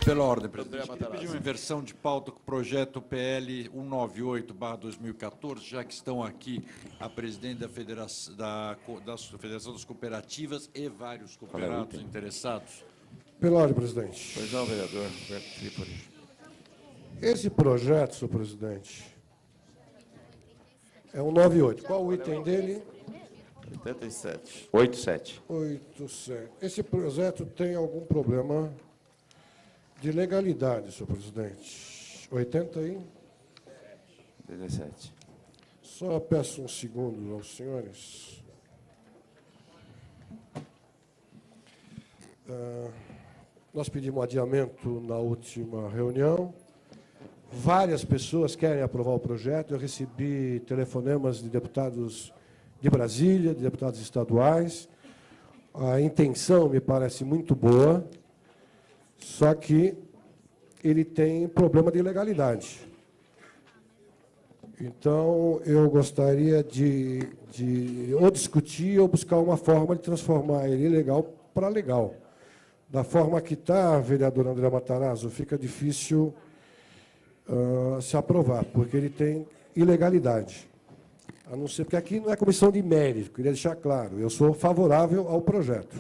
Pela ordem, presidente. Queria pedir uma inversão de pauta com o projeto PL 198/2014, já que estão aqui a presidente da Federação das Cooperativas e vários cooperados interessados. Pela ordem, presidente. Pois não, vereador Roberto Trípoli. Esse projeto, senhor presidente, é 198. Qual o item dele? 87. 87. 87. Esse projeto tem algum problema de legalidade, senhor presidente. 80 aí? 17. Só peço um segundo aos senhores. Nós pedimos adiamento na última reunião. Várias pessoas querem aprovar o projeto. Eu recebi telefonemas de deputados de Brasília, de deputados estaduais. A intenção me parece muito boa, só que ele tem problema de legalidade. Então, eu gostaria de ou discutir ou buscar uma forma de transformar ele ilegal para legal. Da forma que está, vereador André Matarazzo, fica difícil se aprovar, porque ele tem ilegalidade. A não ser, porque aqui não é comissão de mérito, queria deixar claro, eu sou favorável ao projeto.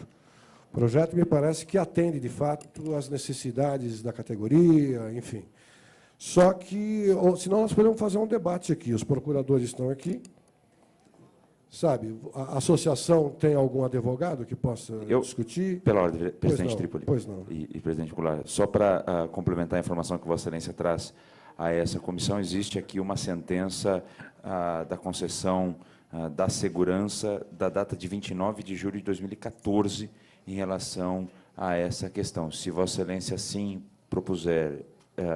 O projeto me parece que atende, de fato, às necessidades da categoria, enfim. Só que, senão nós podemos fazer um debate aqui, os procuradores estão aqui, sabe, a associação tem algum advogado que possa discutir? Pela ordem, presidente Trípoli. Pois não. E presidente Goulart, só para complementar a informação que Vossa Excelência traz a essa comissão, existe aqui uma sentença da concessão da segurança da data de 29 de julho de 2014 em relação a essa questão. Se Vossa Excelência assim propuser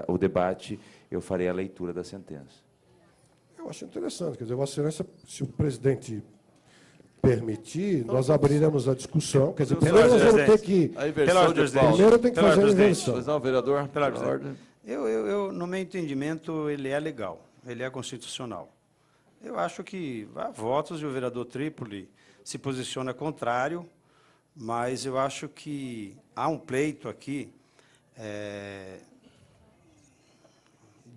o debate, eu farei a leitura da sentença. Eu acho interessante, quer dizer, Vossa Excelência, se o presidente permitir, nós abriremos a discussão. Quer dizer, primeiro nós vamos ter que... A inversão de pauta. Primeiro tem que fazer a inversão. Pois não, vereador? Pela ordem. Eu, no meu entendimento, ele é legal, ele é constitucional. Eu acho que há votos e o vereador Trípoli se posiciona contrário, mas eu acho que há um pleito aqui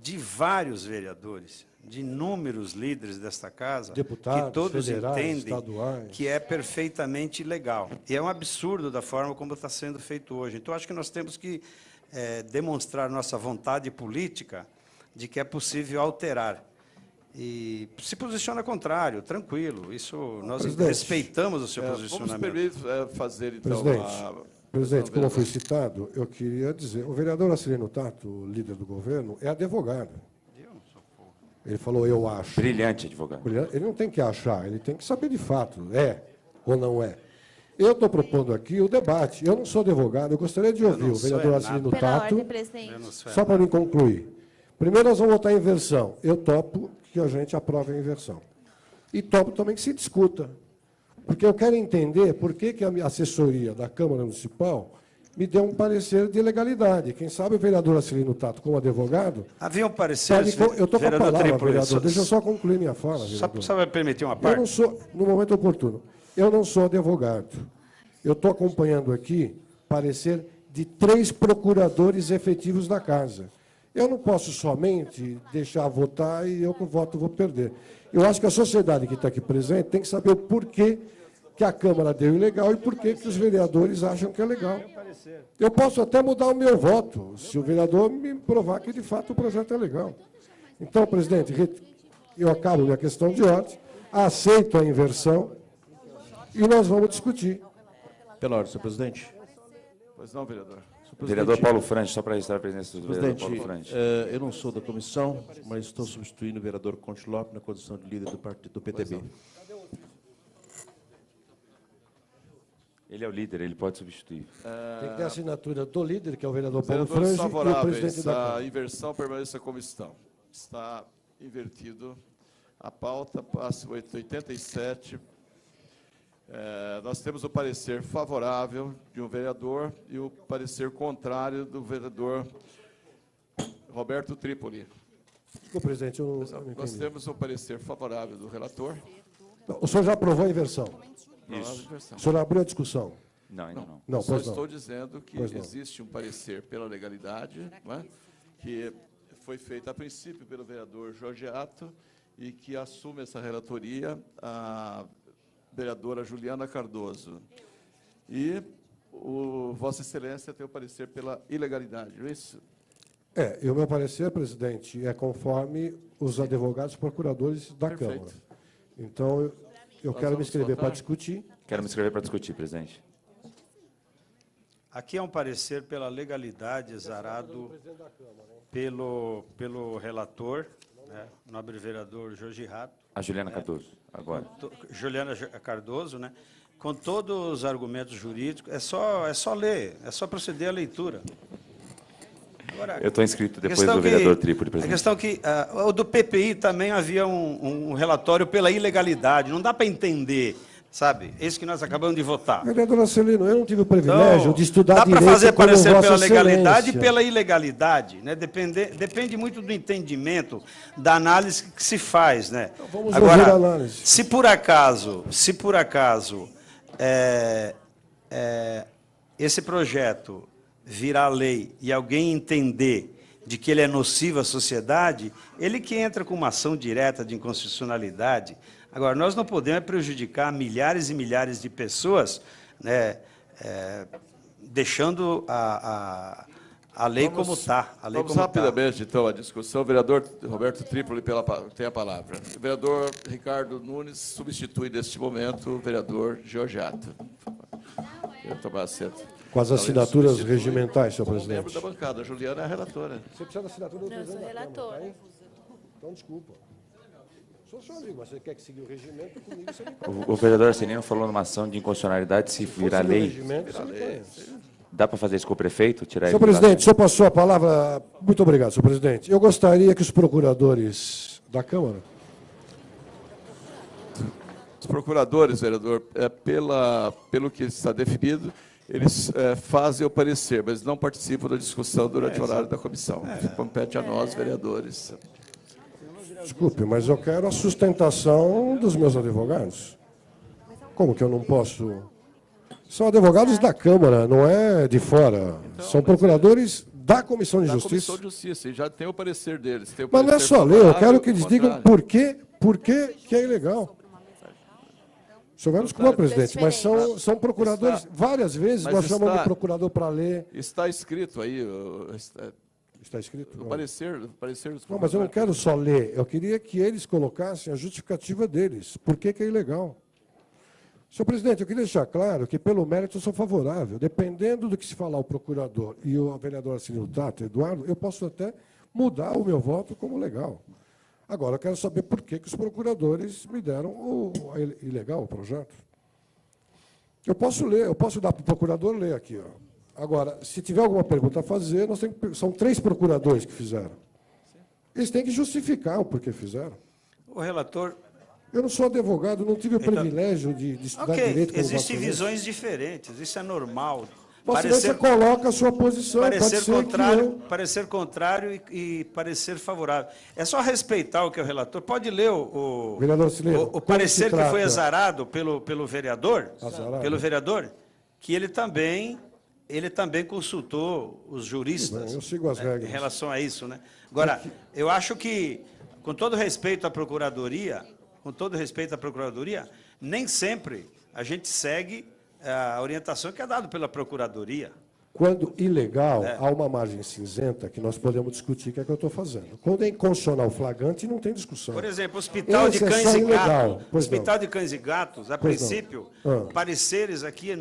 de vários vereadores, de inúmeros líderes desta casa, deputados, que todos federais, entendem estaduais, que é perfeitamente legal. E é um absurdo da forma como está sendo feito hoje. Então, acho que nós temos que demonstrar nossa vontade política de que é possível alterar. E se posiciona contrário, tranquilo. Isso nós respeitamos o seu posicionamento. Vamos permitir fazer, então, Presidente, como foi citado, eu queria dizer, o vereador Acilino Tato, líder do governo, é advogado. Eu não sou porra. Ele falou, eu acho. Brilhante advogado. Ele não tem que achar, ele tem que saber de fato, é ou não é. Eu estou propondo aqui o debate. Eu não sou advogado, eu gostaria de ouvir o vereador Acilino Tato, só para me concluir. Primeiro nós vamos votar em inversão. Eu topo que a gente aprove a inversão. E topo também que se discuta. Porque eu quero entender por que a assessoria da Câmara Municipal me deu um parecer de ilegalidade. Quem sabe o vereador Acilino Tato, como advogado... Havia um parecer... Eu estou com a palavra, vereador. Deixa eu só concluir minha fala, vereador. Só vai permitir uma parte? Eu não sou, no momento oportuno, eu não sou advogado. Eu estou acompanhando aqui parecer de 3 procuradores efetivos da casa. Eu não posso somente deixar votar e eu com o voto vou perder. Eu acho que a sociedade que está aqui presente tem que saber o porquê que a Câmara deu ilegal e porquê que os vereadores acham que é legal. Eu posso até mudar o meu voto, se o vereador me provar que, de fato, o projeto é legal. Então, presidente, eu acabo minha questão de ordem, aceito a inversão e nós vamos discutir. Pela ordem, senhor presidente. Pois não, vereador. Vereador Paulo Franchi, só para registrar a presença do vereador Paulo Presidente, Franchi. eu não sou da comissão, mas estou substituindo o vereador Conte Lopes na condição de líder do partido do PTB. Ele é o líder, ele pode substituir. Tem que ter a assinatura do líder, que é o vereador Paulo Franchi, e o presidente da Câmara. A inversão permanece a comissão. Está invertido a pauta, passa 87. Nós temos o parecer favorável de um vereador e o parecer contrário do vereador Roberto Trípoli. Desculpa, presidente, eu não Nós entendi. temos o parecer favorável do relator. O senhor já aprovou a inversão? Isso. O senhor abriu a discussão. Não, ainda não. Não, Só pois não. estou dizendo que Pois não. existe um parecer pela legalidade, não é? Que foi feito a princípio pelo vereador Jorge Ato e que assume essa relatoria a vereadora Juliana Cardoso. E Vossa Excelência tem o parecer pela ilegalidade, não é isso? E o meu parecer, presidente, é conforme os advogados procuradores da Perfeito. Câmara. Então, eu quero me vamos inscrever para votar? discutir. Quero me inscrever para discutir, presidente. Aqui é um parecer pela legalidade exarado pelo relator, né, nobre vereador Jorge Rato, A Juliana Cardoso, agora. Juliana Cardoso, né, com todos os argumentos jurídicos, é só ler, é só proceder à leitura. Agora, Eu estou inscrito a depois questão do vereador que- Trípoli, A presidente. questão que o do PPI também havia um relatório pela ilegalidade, não dá para entender, sabe? Esse que nós acabamos de votar. Vereadora Celino, eu não tive o privilégio Então, de estudar dá para direito fazer como parecer Vossa pela legalidade e Excelência. pela ilegalidade, né? Depende muito do entendimento da análise que se faz, né? vamos ouvir a análise. se por acaso esse projeto virar lei e alguém entender de que ele é nocivo à sociedade, ele que entra com uma ação direta de inconstitucionalidade. Agora, nós não podemos prejudicar milhares e milhares de pessoas, né, deixando a lei como está. Vamos rapidamente, então, à discussão. O vereador Roberto Trípoli tem a palavra. O vereador Ricardo Nunes substitui, neste momento, o vereador Georgiato. Quero tomar assento. Com as Então, ele assinaturas substitui regimentais, senhor como presidente. membro da bancada. A Juliana é a relatora. Você precisa da assinatura do Não, eu sou presidente da Câmara, relatora. tá aí? Então, desculpa. Sou seu amigo, mas você quer que seguir o regimento comigo, você me conhece. O vereador Arcelino falou numa ação de inconstitucionalidade, se virar Seguir o lei, regimento, você me conhece. dá para fazer isso com o prefeito? Tirar Senhor ele do presidente, o senhor passou a palavra. Muito obrigado, senhor presidente. Eu gostaria que os procuradores da Câmara. Os procuradores, vereador, pelo que está definido, eles fazem o parecer, mas não participam da discussão durante o horário da comissão. Compete a nós, vereadores. Desculpe, mas eu quero a sustentação dos meus advogados. Como que eu não posso? São advogados da Câmara, não é de fora. São procuradores da Comissão de Da Justiça. Comissão de Justiça, e já tem o parecer deles. Tem o Mas não é parecer só ler, eu favorável, quero que eles digam contrário. por que que é ilegal. O senhor vai nos desculpar, presidente, mas são procuradores. Várias vezes mas nós chamamos está- o procurador para ler. Está escrito aí, Está escrito? o Não. parecer dos Não, mas eu não quero só ler. Eu queria que eles colocassem a justificativa deles. Por que que é ilegal? Senhor presidente, eu queria deixar claro que, pelo mérito, eu sou favorável. Dependendo do que se falar o procurador e o vereador Arcelino Tato, Eduardo, eu posso até mudar o meu voto como legal. Agora, eu quero saber por que que os procuradores me deram ilegal o projeto. Eu posso ler, eu posso dar para o procurador ler aqui. Ó. Agora, se tiver alguma pergunta a fazer, são 3 procuradores que fizeram. Eles têm que justificar o porquê fizeram. O relator... Eu não sou advogado, não tive o privilégio de estudar direito. como existem Vossa Excelência. visões diferentes, isso é normal. Vossa Excelência coloca a sua posição, pode Parecer ser contrário, que eu... parecer contrário e parecer favorável. É só respeitar o que é o relator. Pode ler Vereador Cileno, o como parecer se que foi trata? exarado pelo vereador, Azarado. que ele também consultou os juristas. Bem, eu sigo as regras. Em relação a isso, né? Agora, eu acho que, com todo respeito à Procuradoria, nem sempre a gente segue a orientação que é dada pela Procuradoria. Quando ilegal, há uma margem cinzenta que nós podemos discutir, que é o que eu estou fazendo. Quando é inconstitucional flagrante, não tem discussão. Por exemplo, Hospital de Esse é Cães só e ilegal. Gatos. Pois Hospital não. de Cães e Gatos, a Pois não. princípio, Ah. pareceres aqui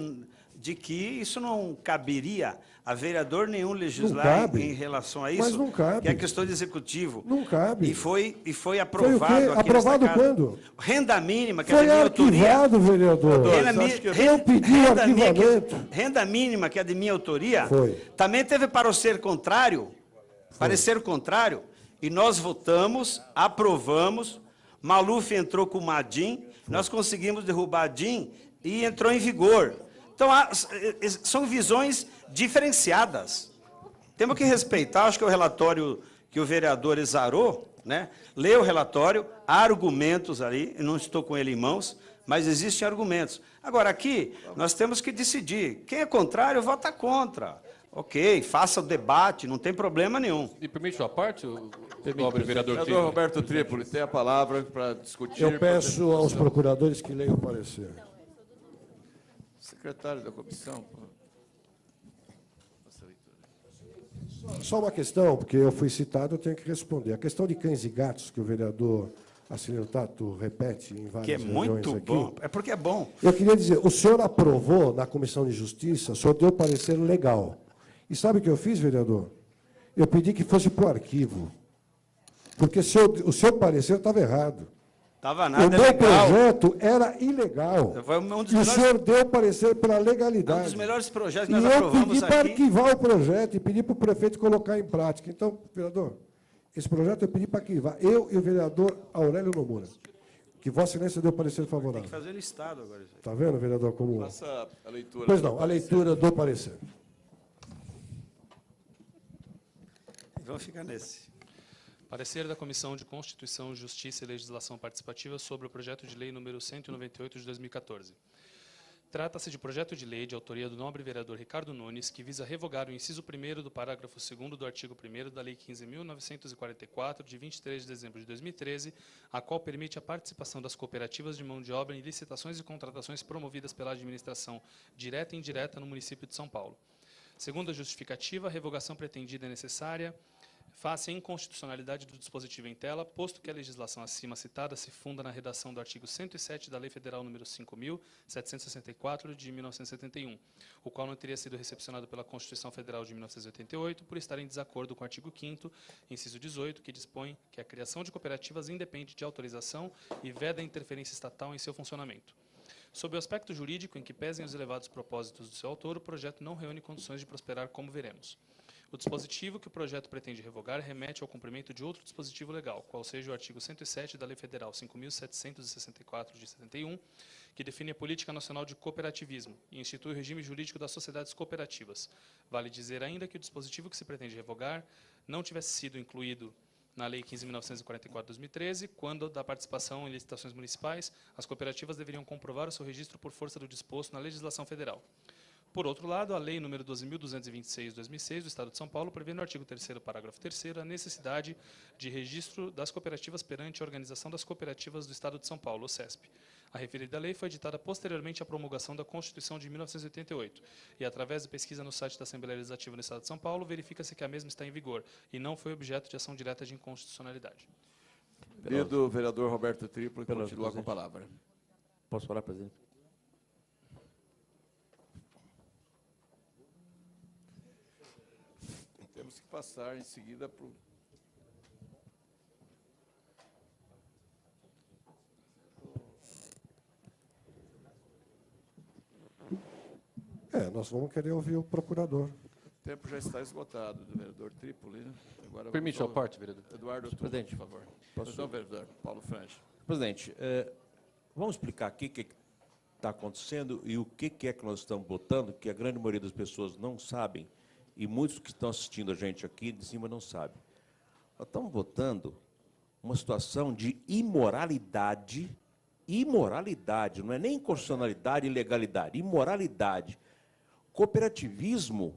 de que isso não caberia a vereador nenhum legislar cabe. em relação a isso. Mas não cabe. Que é questão de executivo. Não cabe. E foi Foi o aprovado quê? aqui Aprovado nesta casa. quando? Renda mínima, que é Foi de minha autoria. arquivado, vereador. Eu pedi o arquivamento. Renda mínima, que é de minha autoria, Foi. também teve parecer contrário, e nós votamos, aprovamos, Maluf entrou com o Madim, nós conseguimos derrubar a DIN e entrou em vigor. Então, são visões diferenciadas. Temos que respeitar, acho que o relatório que o vereador exarou, né? Lê o relatório, há argumentos ali, eu não estou com ele em mãos, mas existem argumentos. Agora, aqui, nós temos que decidir. Quem é contrário, vota contra. Ok, faça o debate, não tem problema nenhum. Me permite uma parte, o nobre vereador Vereador Roberto Trípoli, tem a palavra para discutir. Eu peço aos procuradores que leiam o parecer. Secretário da comissão. Só uma questão, porque eu fui citado, eu tenho que responder. A questão de cães e gatos, que o vereador Acilino Tato repete em várias Que é muito aqui, bom, é porque é bom. eu queria dizer, o senhor aprovou na Comissão de Justiça, o senhor deu parecer legal. E sabe o que eu fiz, vereador? Eu pedi que fosse para o arquivo. Porque o seu parecer estava errado. Estava O nada, é meu legal. projeto era ilegal. Foi um dos E o melhores- senhor deu parecer pela Um legalidade. dos melhores projetos E que nós eu aprovamos pedi para aqui. arquivar o projeto e pedi para o prefeito colocar em prática. Então, vereador, esse projeto eu pedi para arquivar. Eu e o vereador Aurélio Nomura. Que Vossa Excelência deu parecer Tem favorável. que fazer no Estado agora. Isso aí. Está vendo, vereador, como... Faça a leitura. Pois não, a leitura do parecer. Vamos ficar nesse. Parecer da Comissão de Constituição, Justiça e Legislação Participativa sobre o projeto de lei número 198 de 2014. Trata-se de projeto de lei de autoria do nobre vereador Ricardo Nunes, que visa revogar o inciso 1º do parágrafo 2º do artigo 1º da Lei 15.944, de 23 de dezembro de 2013, a qual permite a participação das cooperativas de mão de obra em licitações e contratações promovidas pela administração direta e indireta no município de São Paulo. Segundo a justificativa, a revogação pretendida é necessária face à inconstitucionalidade do dispositivo em tela, posto que a legislação acima citada se funda na redação do artigo 107 da Lei Federal nº 5.764, de 1971, o qual não teria sido recepcionado pela Constituição Federal de 1988, por estar em desacordo com o artigo 5º, inciso 18, que dispõe que a criação de cooperativas independe de autorização e veda a interferência estatal em seu funcionamento. Sob o aspecto jurídico, em que pesem os elevados propósitos do seu autor, o projeto não reúne condições de prosperar, como veremos. O dispositivo que o projeto pretende revogar remete ao cumprimento de outro dispositivo legal, qual seja o artigo 107 da Lei Federal 5.764, de 71, que define a Política Nacional de Cooperativismo e institui o regime jurídico das sociedades cooperativas. Vale dizer ainda que o dispositivo que se pretende revogar não tivesse sido incluído na Lei 15.944, de 2013, quando da participação em licitações municipais, as cooperativas deveriam comprovar o seu registro por força do disposto na legislação federal. Por outro lado, a Lei nº 12.226, de 2006, do Estado de São Paulo, prevê no artigo 3º, parágrafo 3º, a necessidade de registro das cooperativas perante a Organização das Cooperativas do Estado de São Paulo, o CESP. A referida lei foi editada posteriormente à promulgação da Constituição de 1988 e, através de pesquisa no site da Assembleia Legislativa no Estado de São Paulo, verifica-se que a mesma está em vigor e não foi objeto de ação direta de inconstitucionalidade. Pedido, vereador Roberto Trípoli, continua com a palavra. Posso falar, presidente? Temos que passar em seguida para o... Nós vamos querer ouvir o procurador. O tempo já está esgotado do vereador Trípoli. Né? Agora Permite a parte, vereador. Eduardo Tuba, Presidente, por favor. posso- Então, vereador Paulo Franja. Presidente, vamos explicar aqui o que está acontecendo e o que é que nós estamos votando, que a grande maioria das pessoas não sabem, e muitos que estão assistindo a gente aqui de cima não sabem. Nós estamos votando uma situação de imoralidade, não é nem inconstitucionalidade e ilegalidade, imoralidade. Cooperativismo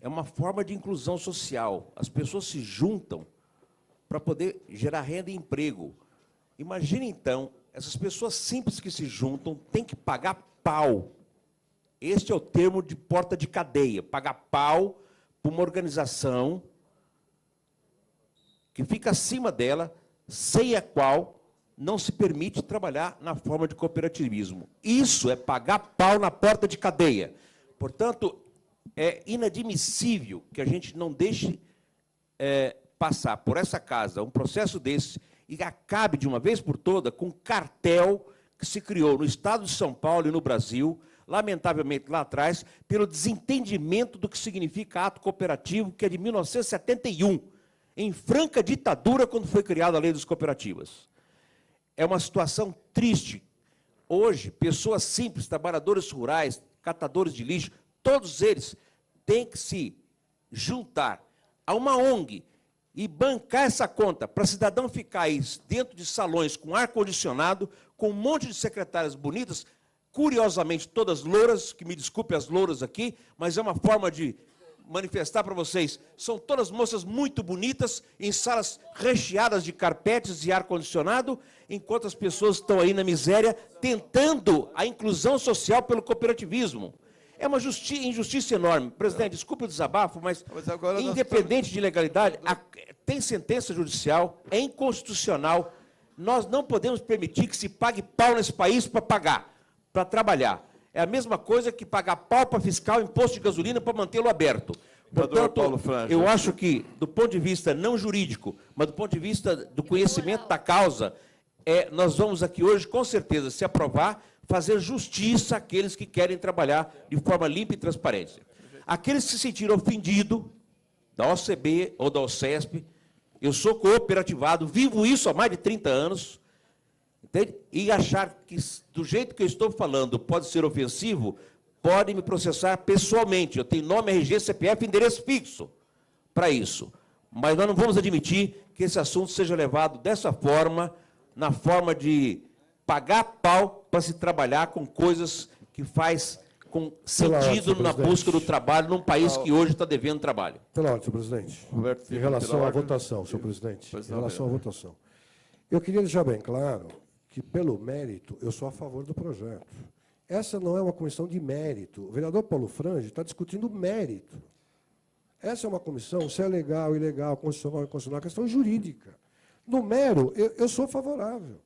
é uma forma de inclusão social. As pessoas se juntam para poder gerar renda e emprego. Imagine, então, essas pessoas simples que se juntam têm que pagar pau. Este é o termo de porta de cadeia, pagar pau para uma organização que fica acima dela, sem a qual não se permite trabalhar na forma de cooperativismo. Isso é pagar pau na porta de cadeia. Portanto, é inadmissível que a gente não deixe passar por essa casa um processo desse e acabe, de uma vez por toda, com um cartel que se criou no Estado de São Paulo e no Brasil, lamentavelmente lá atrás, pelo desentendimento do que significa ato cooperativo, que é de 1971, em franca ditadura, quando foi criada a Lei das Cooperativas. É uma situação triste. Hoje, pessoas simples, trabalhadores rurais, catadores de lixo, todos eles têm que se juntar a uma ONG e bancar essa conta para cidadão ficar aí dentro de salões com ar-condicionado, com um monte de secretárias bonitas, curiosamente todas louras, que me desculpe as louras aqui, mas é uma forma de manifestar para vocês, são todas moças muito bonitas, em salas recheadas de carpetes e ar-condicionado, enquanto as pessoas estão aí na miséria, tentando a inclusão social pelo cooperativismo. É uma injustiça enorme. Presidente, desculpe o desabafo, mas agora independente de legalidade, tem sentença judicial, é inconstitucional. Nós não podemos permitir que se pague pau nesse país para pagar, para trabalhar. É a mesma coisa que pagar pau para fiscal, imposto de gasolina para mantê-lo aberto. Portanto, eu acho que, do ponto de vista não jurídico, mas do ponto de vista do conhecimento da causa, nós vamos aqui hoje, com certeza, se aprovar, fazer justiça àqueles que querem trabalhar de forma limpa e transparente. Aqueles que se sentiram ofendidos, da OCB ou da OCESP, eu sou cooperativado, vivo isso há mais de 30 anos, entende? E achar que, do jeito que eu estou falando, pode ser ofensivo, pode me processar pessoalmente. Eu tenho nome, RG, CPF, endereço fixo para isso. Mas nós não vamos admitir que esse assunto seja levado dessa forma, na forma de pagar pau para se trabalhar com coisas que faz com sentido na busca do trabalho num país que hoje está devendo trabalho. Pela ordem, senhor presidente. Em relação à votação, senhor presidente. Em relação à votação. Eu queria deixar bem claro que, pelo mérito, eu sou a favor do projeto. Essa não é uma comissão de mérito. O vereador Paulo Frange está discutindo mérito. Essa é uma comissão, se é legal, ilegal, constitucional, inconstitucional, questão jurídica. No mero, eu sou favorável.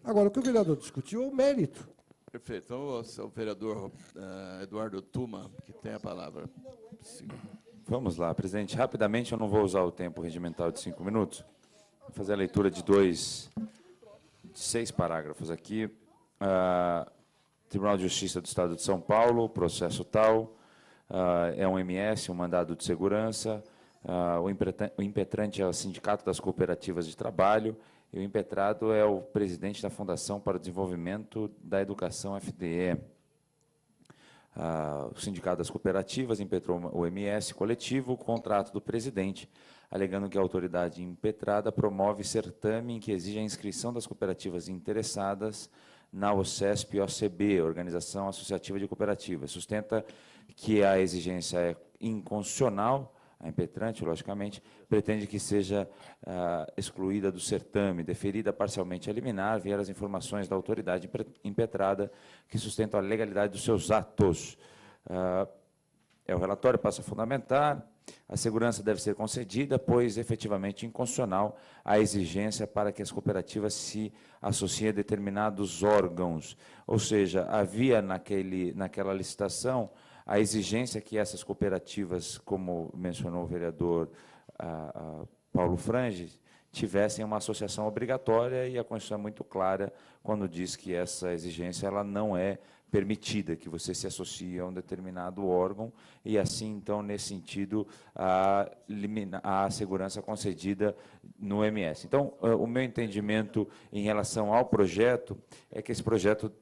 Agora, o que o vereador discutiu é o mérito. Perfeito. Então, o vereador Eduardo Tuma, que tem a palavra. Sim. Vamos lá, presidente. Rapidamente, eu não vou usar o tempo regimental de 5 minutos. Vou fazer a leitura de 6 parágrafos aqui. Tribunal de Justiça do Estado de São Paulo, processo tal, é um MS, um mandado de segurança, o impetrante é o Sindicato das Cooperativas de Trabalho, e o impetrado é o presidente da Fundação para o Desenvolvimento da Educação, FDE. O Sindicato das Cooperativas impetrou o MS coletivo, o contrato do presidente, alegando que a autoridade impetrada promove certame em que exige a inscrição das cooperativas interessadas na OCESP-OCB, Organização Associativa de Cooperativas. Sustenta que a exigência é inconstitucional, a impetrante, logicamente, pretende que seja excluída do certame, deferida parcialmente a liminar, vier as informações da autoridade impetrada que sustentam a legalidade dos seus atos. O relatório passa a fundamentar, a segurança deve ser concedida, pois efetivamente inconstitucional a exigência para que as cooperativas se associem a determinados órgãos. Ou seja, havia naquela licitação a exigência que essas cooperativas, como mencionou o vereador Paulo Frange, tivessem uma associação obrigatória, e a Constituição é muito clara quando diz que essa exigência ela não é permitida, que você se associe a um determinado órgão, e assim, então, nesse sentido, a segurança concedida no MS. Então, o meu entendimento em relação ao projeto é que esse projeto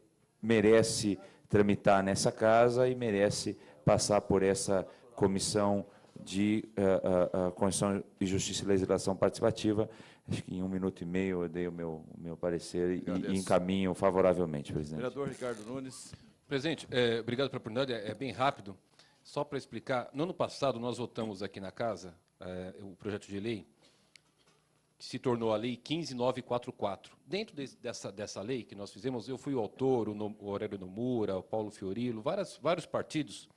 merece tramitar nessa casa e merece passar por essa comissão de Constituição e Justiça e Legislação Participativa. Acho que em 1 minuto e meio eu dei o meu parecer e encaminho favoravelmente, presidente. Vereador Ricardo Nunes. Presidente, obrigado pela oportunidade, é bem rápido. Só para explicar, no ano passado nós votamos aqui na casa o projeto de lei que se tornou a Lei 15944. Dentro dessa lei que nós fizemos, eu fui o autor, o Aurélio Nomura, o Paulo Fiorilo, vários partidos.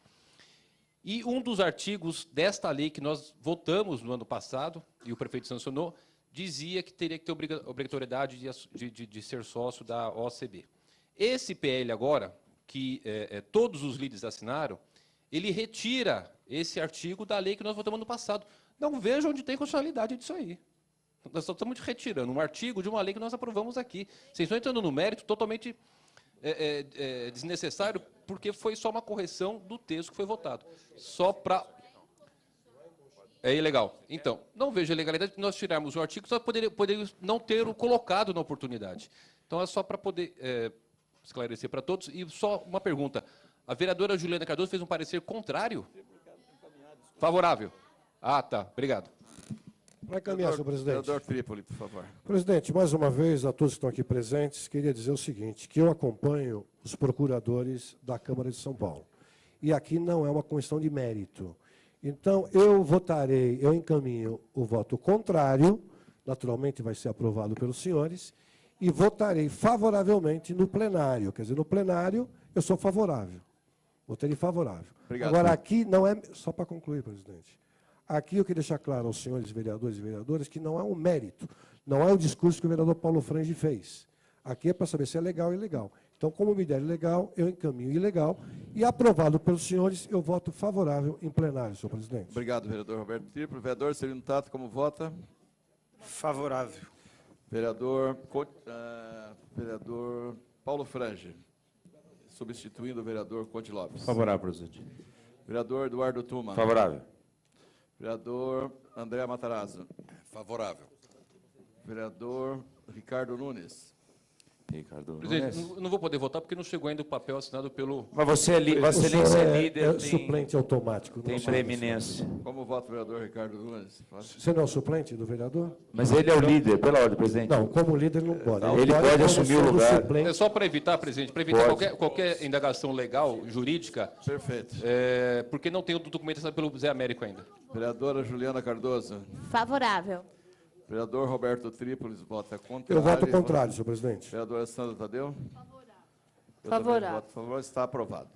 E um dos artigos desta lei que nós votamos no ano passado, e o prefeito sancionou, dizia que teria que ter obrigatoriedade de ser sócio da OCB. Esse PL agora, que todos os líderes assinaram, ele retira esse artigo da lei que nós votamos no passado. Não vejo onde tem constitucionalidade disso aí. Nós só estamos retirando um artigo de uma lei que nós aprovamos aqui. Vocês estão entrando no mérito totalmente desnecessário, porque foi só uma correção do texto que foi votado. Só para... É ilegal. Então, não vejo a legalidade de nós tirarmos o artigo, só poderíamos não ter o colocado na oportunidade. Então, é só para poder esclarecer para todos. E só uma pergunta. A vereadora Juliana Cardoso fez um parecer contrário? Favorável. Ah, tá. Obrigado. Para encaminhar, senhor presidente. Vereador Trípoli, por favor. Presidente, mais uma vez, a todos que estão aqui presentes, queria dizer o seguinte, que eu acompanho os procuradores da Câmara de São Paulo. E aqui não é uma questão de mérito. Então, eu encaminho o voto contrário, naturalmente vai ser aprovado pelos senhores, e votarei favoravelmente no plenário. Quer dizer, no plenário, eu sou favorável. Votarei favorável. Obrigado. Agora, aqui não é... Só para concluir, presidente. Aqui eu queria deixar claro aos senhores vereadores e vereadoras que não é um mérito, não é o discurso que o vereador Paulo Frange fez. Aqui é para saber se é legal ou ilegal. Então, como me der ilegal, eu encaminho ilegal, e aprovado pelos senhores, eu voto favorável em plenário, senhor presidente. Obrigado, vereador Roberto Trípoli. Vereador Celino Tato, como vota? Favorável. Vereador Paulo Frange, substituindo o vereador Conde Lopes. Favorável, presidente. Vereador Eduardo Tuma. Favorável. Vereador André Matarazzo. Favorável. Vereador Ricardo Nunes. Ricardo Presidente, Nunes. não vou poder votar porque não chegou ainda o papel assinado pelo... Mas você é, Vossa O senhor Excelência é líder, tem, suplente automático. tem não sabe, preeminência. Como vota o vereador Ricardo Nunes? Você não é o suplente do vereador? Mas ele é o líder, pela ordem, presidente. Não, como líder não pode. Ele pode assumir o ser lugar. suplente. É só para evitar, presidente, para evitar Pode. qualquer indagação legal, jurídica, Perfeito. porque não tem o documento assinado pelo Zé Américo ainda. Vereadora Juliana Cardoso. Favorável. Vereador Roberto Trípolis vota contrário. Eu voto contrário, senhor presidente. Vereadora Sandra Tadeu. Favorável. Eu também voto favorável. Está aprovado.